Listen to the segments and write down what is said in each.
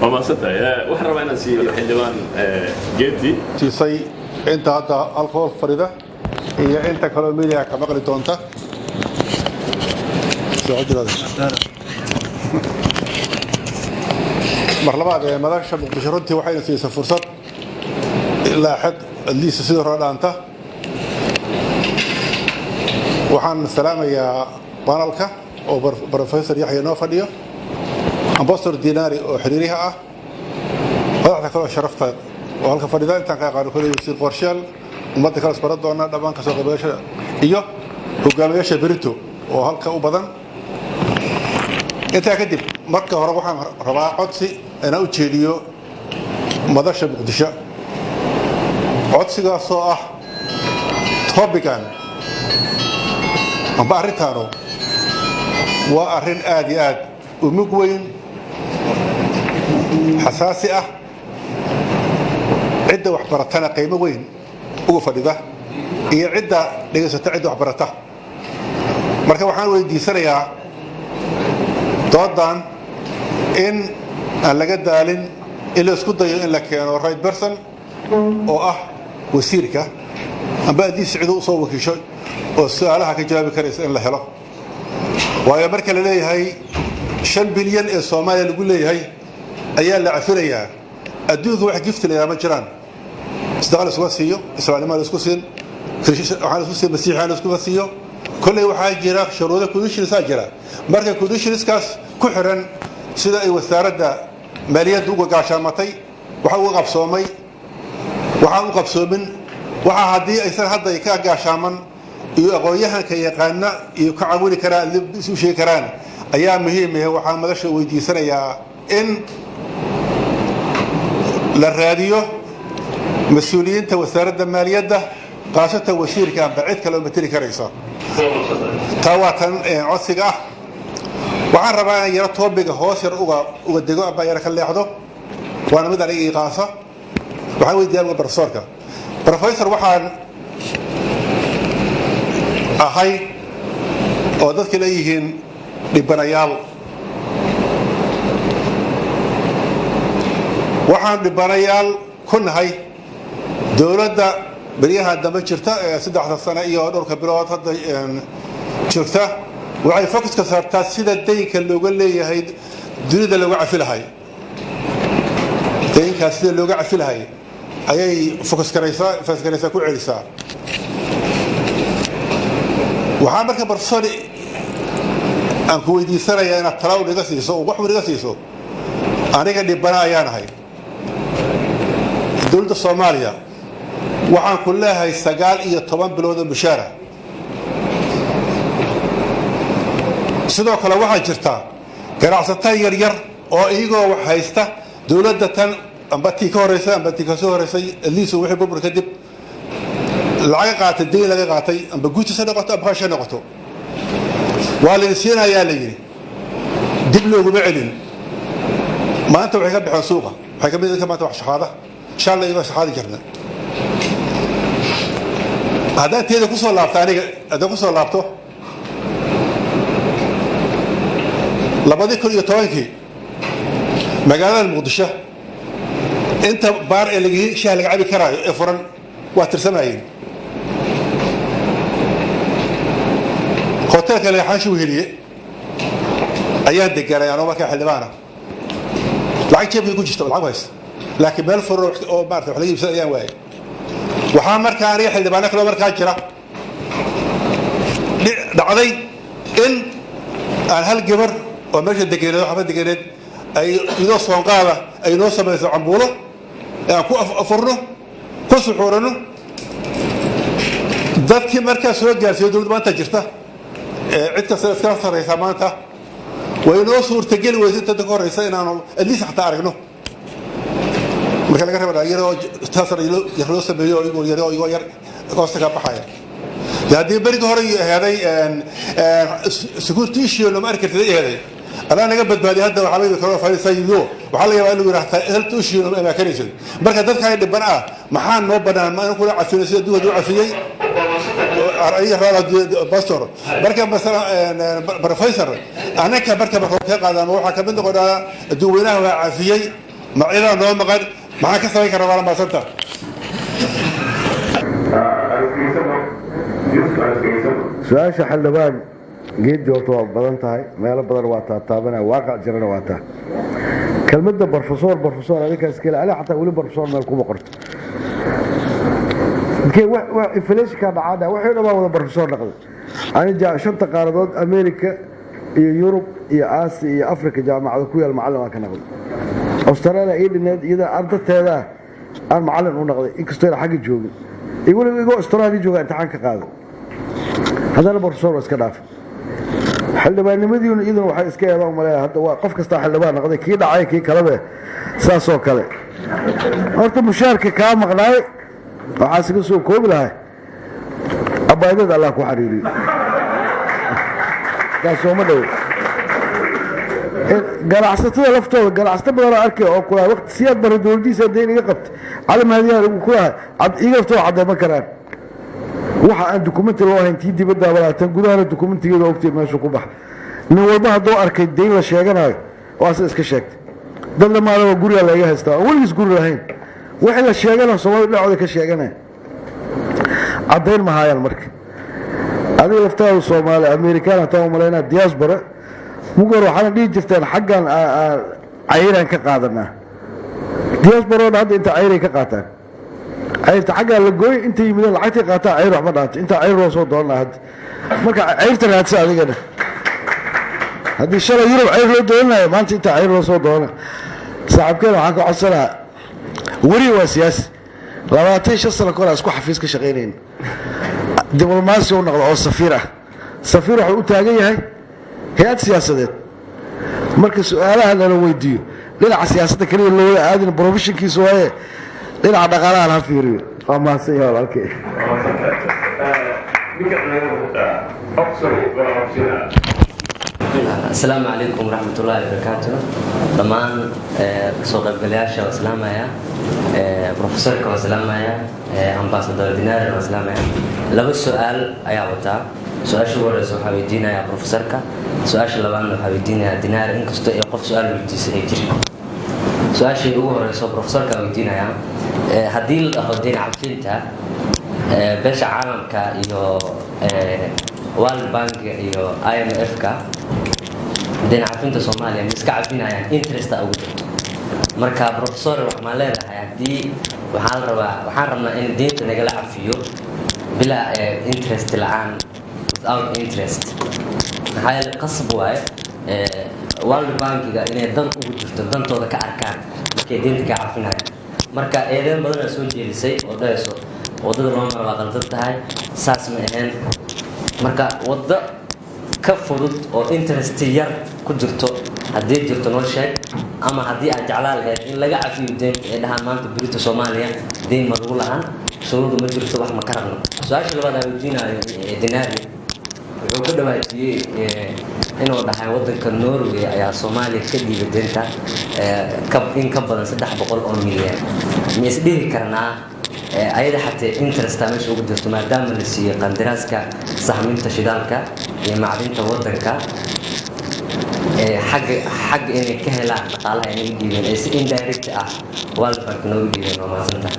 وما ستة وحنا ما نسي حلوان جدي تيسي أنت هذا الكول فريدة هي أنت كلامية كما قلت أنت مرحبا مدرسة مقدشرتي وحين في فرصة إلا حد اللي سيصير أنت وحن السلام يا بانالكا أو بروفيسور يحيى نوفديو أمبوستر ديناري أو حريريها هذا كله شرفت وهالك فريدة أنت كقارئ كل يصير قرشال وما تكرس برد وأنا دبان كسر قبيش إيوه وقاميش بريتو وهالك أبدا أنت كده مركز هربوحان رباع قدسي أنا أتشيليو مدرسة مقدشة قدسي قصة توبيكان أما أريتانو وأرين آد ومقوين حساسية عدة وحبرتنا قيمة وين وفريدة هي عدة ليست عدة وحبرتها مركب وحان ويدي سريع ضدان إن لقد دالين إلا اسكت ضيق إن لك رايت بيرسون أو وسيركة أما دي سعدو صوبك شيء والسؤالها كجواب كريس إن له له ويا مركب لي هاي 5 بليون الصومالي اللي يقول لي هاي أيام لعفرية أدوذ واحد جفت لي يا مجران استغل سواسيو إسرائيل ما لسكوسين على سوسين مسيح على سواسيو كل واحد جراك شروطه كلش نساجرة مركب كلش نسكاس كحرن سيدا وسارد مالية دوغا قاشامتي وحوق بصومي وحوق بصومن وحادي أيسر هذا يكا قاشامن يقويها كي يقانا يكعبوني كران اللي بيسو شيء كران أيام مهمة وحام مدرسة ويدي سنة يا إن للراديو مسؤولين توسارد المالية ده قاسة وسير كان بعيد كيلومتر كريسة تواطن عصيقة وعن ربنا يرى توبك هوسر ودقوا بيرى كل حدو وأنا مدري قاسة وحاول ديال بروفيسور بروفيسور وحان أهاي أودت كليهن لبنيال وحان لبنيال كن هاي دولة بريها دم شرطة 16 سنة إياه دور كبيرات هذا شرطة وعي فوكس كسرت سيدة ديك اللي يقول لي هاي دولة اللي وقع في الهاي ديك سيدة اللي وقع في الهاي أي فوكس كريسة كل عريسة وعامل كبرصاري أنكو يدي سرية أنا تراو لقاسيسو وبحور لقاسيسو أنا قاعد بنا أيانا هاي دولة الصومالية وعن كلها يستقال إيه طبعا بلود المشارع sidoo kale waxa jirta ganacsato yar yar oo iyagoo wax haysta dawladda tan ambatii ka horeysay ambatii ka soo horeysay liiso wixii burbur kadib lacag qaatay deyn laga qaatay amba guuti sadaqato aba qashan noqoto wala siinaya la yiri dib loogu celin maanta waxay ka bixin suuqa waxay ka mid ah maanta wax shaqada inshallah iba shaqada jirna hada teeda ku soo laabtay aniga hada ku soo laabto labadii kun iyo 10kii magaalada muqdisho inta baar ee laga shaah laga cabi karaayo ee furan waa tirsamayeen hotelka la xaashu heliye ayaa deganay anoo markaa xildhibaana lacag jeebkii ku jirta lacag haysta laakiin meel furo oo maartay wax laga iibsan ayaan waayay waxaa markaa aniga xildhibaana kale markaa jira dhacday in aan hal gabar oo meesha deganeed xafad deganeed ay idoo soonqaada ay noo samayso cambuulo aan ku afurno ku suxurano dadkii markaa soo gaarsiyo dawladda maanta jirta cid kasta iska sareysa maanta way noo suurtageli weysay inta ka horeysa inaanu adliis xataa aragno marka laga rabaa yaroo taasar loo sameeyo oo yar koosta ka baxaya haddii berigi hore heeday security issue lama arki kartay heeday أنا نجيب بدبادي هذا وحبيبي كلام فايز سيدو وحلا يبغى له راح هل توشي ما كان يصير بركة ذلك هاي اللي بناه محان نو بنا ما نقول عفية سيدو دو عفية أي هذا باستور بركة مثلا بروفيسور أنا كبركة بخوف هذا ما هو حكم عنده قرا دويناه عفية معيدا نوع مقال معاك كسر كرر على ما سنت سؤال حلبان جيد جوتو بدن تاعي ما له بدن واتا تابنا واقع جرنا واتا كلمة بروفيسور هذيك اسكيل عليه حتى يقول بروفيسور ما يكون بقرت كي فليش كان عاده وحنا ما هو بروفيسور نقل انا جا شنطه قارضات امريكا يوروب يا اسيا يا افريقيا جامعه كويا المعلم كان نقل استراليا اذا ارضتها انا معلم ونقل انكستير حق جوجي يقول استراليا جوجا امتحان كقاده هذا بروفيسور اسك داف xildhibaannimadii idan waxa iska yeelan malay hadda waa qof kasta xildhibaan noqday kii dhacay kii kale saas oo kale horta mushaarka ka maqnay waxa isaga soo koobi lahay abaydada Allah ku xariiriyo kaas oo ma dhaw ganacsatada laftooda ganacsatada badan arkay oo kula waqti siyaad bar dawladdiisa deyn iga qabtay calaamadiyaha ugu kula cad iga qabto cadeema karaan waxa aan dokumenti loo hayn tii dibadda walaatan gudaha dokumentigeeda ogtay meesha ku bax nin walba hadoo arkay deyn la sheeganayo waas iska sheegtay dad la maalo guriga laga haystaa waliis guri lahayn waxa la sheeganayo Soomaali dhacdo ka sheeganay cadeyn ma hayaan marka adiga laftaada Soomaali Amerikaan taa umaleena diaspora mugor waxaan dhigi jirteen xaggan ayran ka qaadanaa diaspora hadda inta ayran ka qaataan عيرت حاجة للجوي أنت من العتي قاطع عير أحمد أنت عير وصوت دورنا هاد مركا عيرت أنا هتساعد كده هذه الشرع يروح عير لو دورنا ما أنت عير وصوت دورنا صعب كده معاك عصرها وري وسياس لما تيجي أصلا كلها أسكو حفيز كشغالين دبلوماسي ونقل أو سفيرة حقوق تاجية هي سياسة ده مركز سؤالها اللي لو يديو ليه سياسة كلية اللي هو هذه البروفيشن كيسوها إلى عدقنا أنا فيري أما سيار أوكي السلام عليكم ورحمة الله وبركاته طبعا سوق البلاشة وسلامة يا بروفيسور وسلامة يا أمباسادور دينار وسلامة يا لو السؤال أيا وتا سؤال شو ورا سو حبيدينا يا بروفيسور سؤال شو لبان حبيدينا دينار إنك يقف سؤال ويجي سؤال شيء هو رئيس بروفيسور كويدينا يا هديل هدين عفينتا باش عالم كا يو وال بانك يو IMF كا دين عفينتا سوماليا مسكا عفينا يعني انترست أوجد مركا بروفيسور رحمة الله يعني دي وحال ربنا إن دين تنقل عفيو بلا انترست الآن without interest هاي القصب واي World Bank inay dan ugu jirto dantooda ka arkaan markay deynta ka cafinayaan marka eedeyn badan soo jeedisay oo dhayso wadada loo maro waa qaldan tahay saas ma ahayn marka wada ka fudud oo interest yar ku jirto haddii jirto noo sheeg ama haddii aad jeclaan lahayd in laga cafiyo deynta ee dhahaan maanta birita Soomaaliya deyn ma lagu lahan shuruudu ma jirto wax ma karabno su'aasha labaad aan weydiinayo dinaari wuxuu ku dhawaajiyay inuu dhahay wadanka Norway ayaa Soomaaliya ka dhiibay deynta in ka badan 300 milyan ma isdhihi karnaa ayada xataa interest meesha ugu jirto maadaama la siiyay qandaraaska saxminta shidaalka iyo macdinta wadanka xag inay ka helaan dhaqaalaha inay dhiibeen ee si indirect ah World Bank noo dhiibeen oo maasanta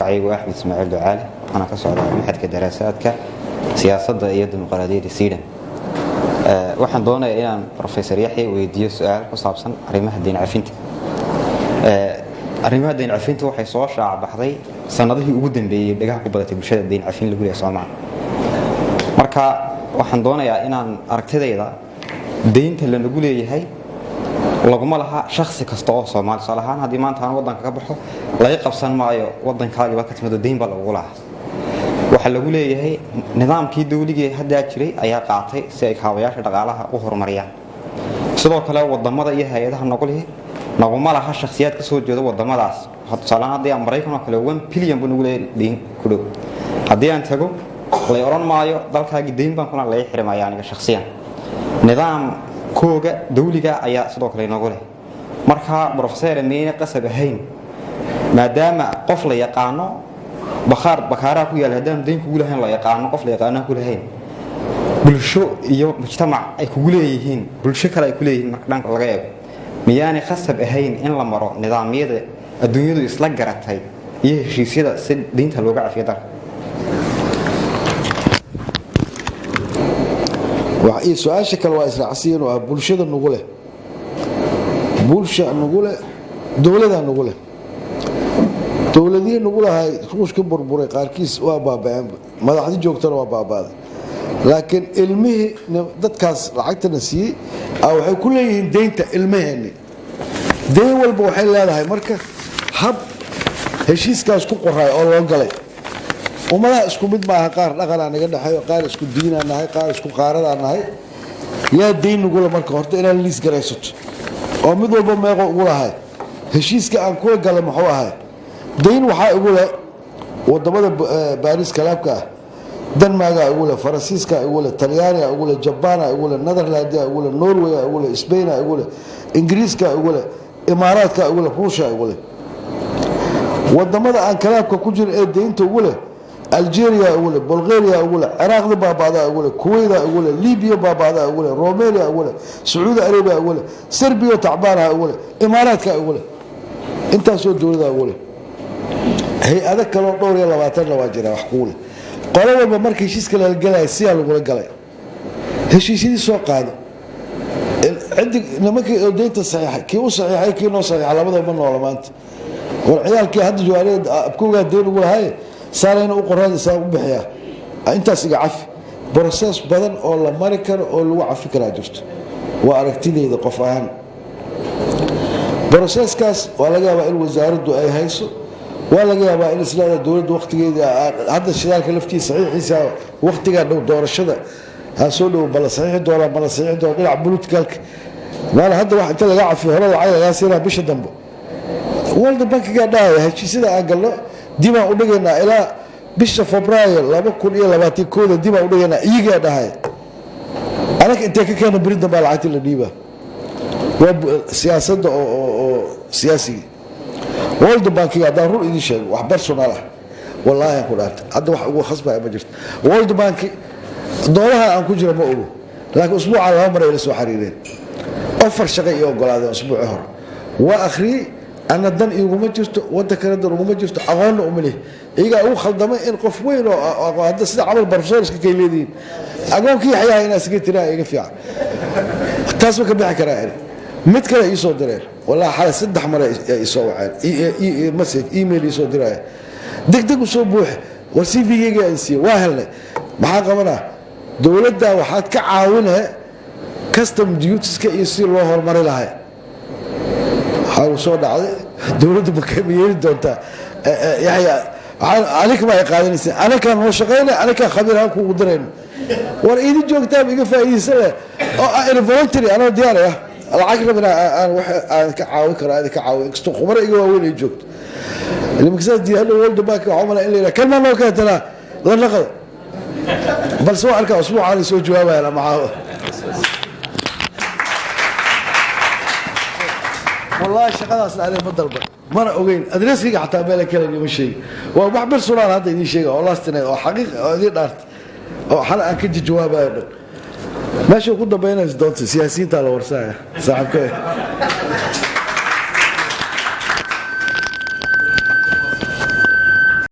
أيوة أحمد إسماعيل دعالي أنا كسر محد كدراسات سياسة إيه ديمقراطية سيدا waxaan doonayaa inaan professor Yaxye weydiiyo su'aal ku saabsan arrimaha deyn cafinta waxay soo shaac baxday sanadihii ugu dambeeyay dhagaha ku badatay bulshada deyn cafin lagu leeyahay Soomaaliya marka waxaan doonayaa inaan aragtidayda deynta la nagu leeyahay laguma laha shakhsi kasta oo Soomaali salahaan hadii maanta aan wadanka ka baxo laga qabsan maayo wadankaaga ka timid deyn baa lagu lahaa waxa lagu leeyahay nidaamkii dawliga hadda jiray ayaa qaatay si ay kaabayaasha dhaqaalaha u horumariyaan sidoo kale wadamada iyo hay'adaha noqolay naguma laha shakhsiyaad ka soo jeeda wadamadaas salahaan hadii Mareykan oo kale 1 billion buu nagu leeyahay ku dhow hadii aan tago la oran maayo dalkaaga deyn baan kuna la xirimayaa aniga shakhsiyan nidaam kooga dawliga ayaa sidoo kale nagu leh marka professor meena qasab ahayn maadaama qof la yaqaano bakaara ku yaal hadaan deyn ku lahayn la yaqaano qof la yaqaano ku lahayn bulsho iyo mujtamac ay ku leeyihiin bulsho kale ay ku leeyihiin marka dhanka laga eego miyaanay khasab ahayn in la maro nidaamyada adduunyadu isla garatay iyo heshiisyada si diinta looga cafiyo dalka su-aasha kale waa israacsiin oo ah bulshada nugu leh bulsha nugu leh dowlada nugu leh dowladii nugu lahay ruushka burburay qaarkiis waa baaba'een madaxdii joogtana waa baaba'day laakiin ilmihii dadkaas lacagtana siiyey waxay ku leeyihiin deynta ilmaheeni deyn walba waxay leedahay marka hab heshiiskaas ku qoray oo loo galay ummadaha isku mid maaha qaar dhaqanaa naga dhexeeyo qaar isku diinaa nahay qaar isku qaaradaa nahay yaa deyn nugula marka horta inaad liis garaysato oo mid walba meeqo ugu lahay heshiiska aan kula galay muxuu ahay deyn waxaa ugu leh wadamada baariis kalaabka ah denmarga ugu leh faransiiska ugu leh talyaaniga ugu leh jabaana ugu leh netherlandia ugu leh norway ugu leh spain ugu leh ingiriiska ugu leh imaaraadka ugu leh ruushka ugu leh wadamada aan kalaabka ku jirin ee deynta ugu leh algeria ugu leh bulgaria ugu leh ciraaqda baaba'da ugu leh kuwayda ugu leh libiya baaba'da ugu leh romania ugu leh sacuudi arabia ugu leh serbiya tacbaana ugu leh imaaraadka ugu leh intaasoo dowlada ugu leh hay-ada kaloo dhowr iyo 20 waa jira wax kuule qolo walba markii heshiiska la galay siyaa lagula galay heshiisyadii soo qaado cidi nimankii deynta saxiixay kii u saxiixay kii noo saxiixay labadaba nool maanta war ciyaalkii hadda jawaareed abkooga deyn ugu lahay saarayna u qoraadaysaa u bixiyaa intaas iga cafi process badan oo la mari karo oo lagu cafi karaa jirto waa aragtidayda qof ahaan processkaas waa laga yaabaa in wasaaraddu ay hayso waa laga yaabaa in islaada dowladda waqtigeeda hadda shidaalka laftiisa saxiixiisa waqtiga dhow doorashada ha soo dhow bala saxiixi doonaa bala saxiixi doonaa dhinaca politicalka maana hadda wax inta laga cafiyo hore lacag lagaa siinaa bisha dambe world bankiga dhahaya heshiisyada aan galno dibaan u dhigaynaa ilaa bisha febraayo 2021 dibaan u dhigaynaa iyagaa dhahaya anaga intee ka keena beri dambaa lacagtii la dhiibaa waa siyaasadda oo siyaasiga world bankiga haddaan run idin sheego wax personal ah wallaahi aan ku dhaartay hadda wax ugu khasbaya ma jirto world banki doolaha aan ku jira ma ogo laakiin usbuuca laba mar ay la soo xariireen ofar shaqo iyo ogolaadeen usbuuci hore waa akhriyey أنا دن يقوم جرت وده كان دن يقوم جرت أغاني أملي إيجا أو خلدمه إن قف وين هذا سد عمل برفسور كيليدين أقول كي حياة ناس كتير إيجا فيها تاسو كبيع كرائر مت كلا يصدر ولا حال سد حمر يسوي عاد مسج إيميل يصدر دق دق وصبوح وسي في يجي إنسي واهلنا محاق منا دولة ده وحد كعاونها كاستم ديوتس كيصير الله المرة لها حاول دعوة دولة بكمية دولة يعني عليك ما يقادني أنا كان هو شغال أنا كان خبير هاكو قدرين ورأيني جوك تابي كفاية سنة أنا فولنتري أنا دياري العقل أنا كعاوي كرا هذا كعاوي كستو خبر إيجوا وين يجوك اللي مكساد ديالو ولد باك عملاء إلي كلمة لو كانت أنا لا نقل بل سواء لك أسبوع على سوى جوابها أنا معاه والله شغال عليه بالضربة مرة أوين أدرس حتى بالك كلام شيء وبحبر صورة هذا يدي شيء والله استنى وحقيقة هذه دارت وحنا أكيد جوابها ماشي وكنا بينا سياسيين تاع الورساية صاحب كيف